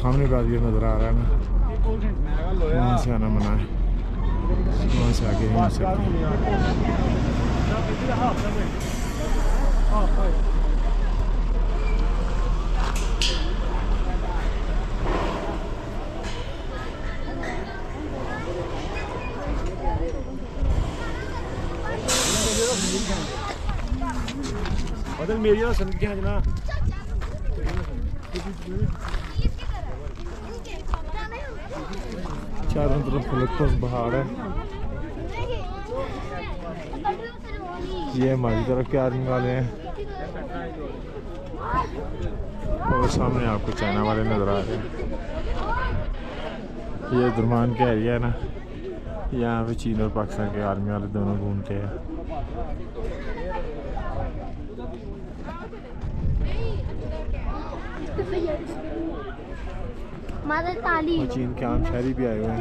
सामने बाज़ नज़र आ रहा है ना, वहाँ से आना मना है, वहाँ से आगे नहीं आ सकते। बदल मेरी ना संग क्या जना चारों तरफ फलकतों पहाड़ है। ये हमारी तरफ के आर्मी वाले हैं और सामने आपको चाइना वाले नज़र आ रहे हैं। ये दुरमान का एरिया है ना, यहाँ पे चीन और पाकिस्तान के आर्मी वाले दोनों घूमते हैं। चीन के आम शहरी भी आए हुए हैं।